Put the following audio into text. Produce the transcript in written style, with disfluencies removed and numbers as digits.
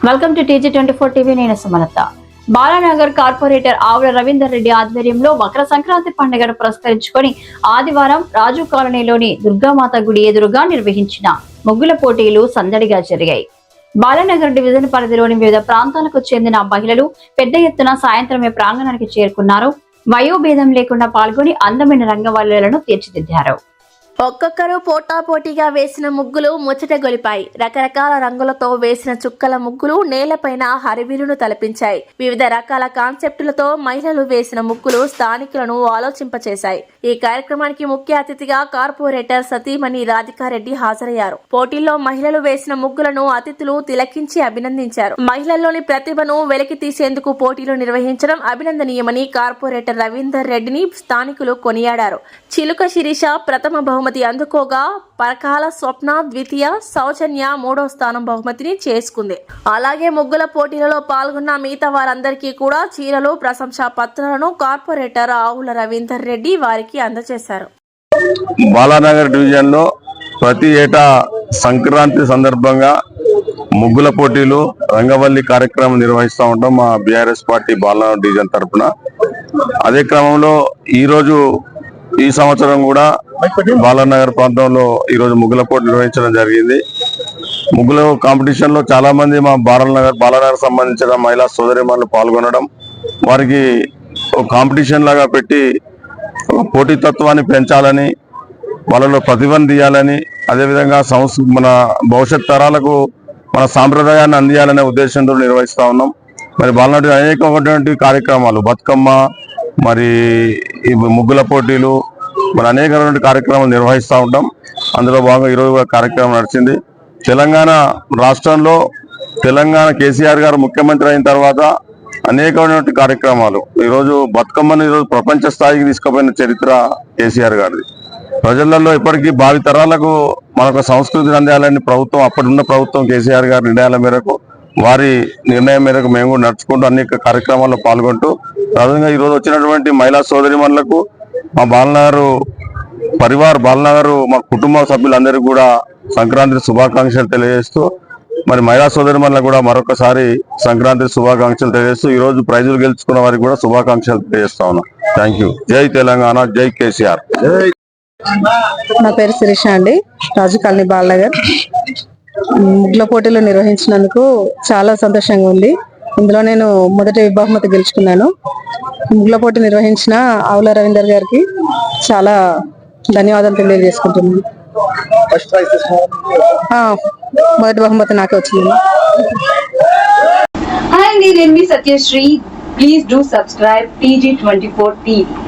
Welcome to TG24 TV. నేను Sumalatha. Balanagar corporator ఆవుల రవీందర్ రెడ్డి ఆధ్వర్యంలో మకర సంక్రాంతి పండుగను పురస్కరించుకొని ఆదివారం రాజు కాలనీలోని దుర్గామాత గుడి ఎదురుగా నిర్వహించిన ముగ్గుల పోటీలు సందడిగా జరిగాయి. బాలానగర్ డివిజన్ పరిధిలోని వివిధ ప్రాంతాలకు చెందిన మహిళలు పెద్ద ఎత్తున సాయంత్రమే ప్రాంగణానికి చేరుకున్నారు. వయోభేదం లేకుండా పాల్గొని అందమైన రంగవల్లులను తీర్చిదిద్దారు. ఒక్కొక్కరు పోటాపోటీగా వేసిన ముగ్గులు ముచ్చట గొలిపాయి. రకరకాల రంగులతో వేసిన చుక్కల ముగ్గులు నేలపైన హరివిల్లును తలపించాయి. వివిధ రకాల కాన్సెప్టులతో మహిళలు వేసిన ముగ్గులు స్థానికులను ఆలోచింపచేశాయి. ఈ కార్యక్రమానికి ముఖ్య అతిథిగా కార్పొరేటర్ సతీమణి రాధికారెడ్డి హాజరయ్యారు. పోటీల్లో మహిళలు వేసిన ముగ్గులను అతిథులు తిలకించి అభినందించారు. మహిళల్లోని ప్రతిభను వెలికి తీసేందుకు పోటీలు నిర్వహించడం అభినందనీయమని కార్పొరేటర్ రవీందర్ రెడ్డిని స్థానికులు కొనియాడారు. చిలుక శిరీష ప్రథమ బహుమతి అందుకోగా పరకాల స్వప్న ద్వితీయ, సౌజన్య మూడో స్థానం బహుమతిని చేసుకుంది. అలాగే ముగ్గుల పోటీలలో పాల్గొన్న మిగతా వారందరికీ కూడా చీరలు, ప్రశంసా పత్రాలను కార్పొరేటర్ ఆవుల రవీందర్ రెడ్డి వారికి అందజేశారు. బాలానగర్ డివిజన్ లో ప్రతి ఏటా సంక్రాంతి సందర్భంగా ముగ్గుల పోటీలు, రంగవల్లి కార్యక్రమం నిర్వహిస్తూ ఉంటాం మా బీఆర్ఎస్ పార్టీ బాలానగర్ డివిజన్ తరఫున. అదే క్రమంలో ఈ సంవత్సరం కూడా బాలానగర్ ప్రాంతంలో ఈరోజు ముగ్గుల పోటీ నిర్వహించడం జరిగింది. ముగ్గుల కాంపిటీషన్ లో చాలా మంది మా బాలానగర్ సంబంధించిన మహిళా సోదరిమణులు పాల్గొనడం, వారికి ఒక కాంపిటీషన్ లాగా పెట్టి పోటీతత్వాన్ని పెంచాలని, వాళ్ళలో ప్రతిభను తీయాలని, అదేవిధంగా మన భవిష్యత్ తరాలకు మన సాంప్రదాయాన్ని అందియాలనే ఉద్దేశంతో నిర్వహిస్తా ఉన్నాం. మరి బాలనాడు అనేకమైనటువంటి కార్యక్రమాలు, బతుకమ్మ, మరి ఈ ముగ్గుల పోటీలు, మరి అనేకమైనటువంటి కార్యక్రమాలు నిర్వహిస్తూ ఉంటాం. అందులో భాగంగా ఈరోజు కూడా కార్యక్రమం నడిచింది. తెలంగాణ రాష్ట్రంలో కేసీఆర్ గారు ముఖ్యమంత్రి అయిన తర్వాత అనేకమైనటువంటి కార్యక్రమాలు, ఈరోజు బతుకమ్మను ఈరోజు ప్రపంచ స్థాయికి తీసుకుపోయిన చరిత్ర కేసీఆర్ గారిది. ప్రజలలో ఇప్పటికీ భావి తరాలకు మనకు సంస్కృతిని అందాలని అప్పుడున్న ప్రభుత్వం కేసీఆర్ గారి నిర్ణయాల మేరకు, వారి నిర్ణయం మేరకు మేము కూడా నడుచుకుంటూ అనేక కార్యక్రమాల్లో పాల్గొంటూ, ప్రధానంగా ఈరోజు వచ్చినటువంటి మహిళా సోదరిమణులకు, మా బాలనగర్ మా కుటుంబ సభ్యులందరికీ కూడా సంక్రాంతి శుభాకాంక్షలు తెలియజేస్తూ, మరి మహిళా సోదరిమణులకు కూడా మరొకసారి సంక్రాంతి శుభాకాంక్షలు తెలియజేస్తూ, ఈ రోజు ప్రైజులు గెలుచుకున్న వారికి కూడా శుభాకాంక్షలు తెలియజేస్తా ఉన్నాం. Thank you. జై తెలంగాణ, జై కేసీఆర్. నా పేరు శిరీష అండి, రాజు కాలనీ బాలనగర్. ముగ్గుల పోటీలు నిర్వహించినందుకు చాలా సంతోషంగా ఉంది. ఇందులో నేను మొదటి బహుమతి గెలుచుకున్నాను. ముగ్గుల పోటీ నిర్వహించిన ఆవుల రవీందర్ గారికి చాలా ధన్యవాదాలు తెలియజేసుకుంటున్నాను. మొదటి బహుమతి నాకే వచ్చింది. Hi, నేను Satyasri. Please do subscribe TG24 TV.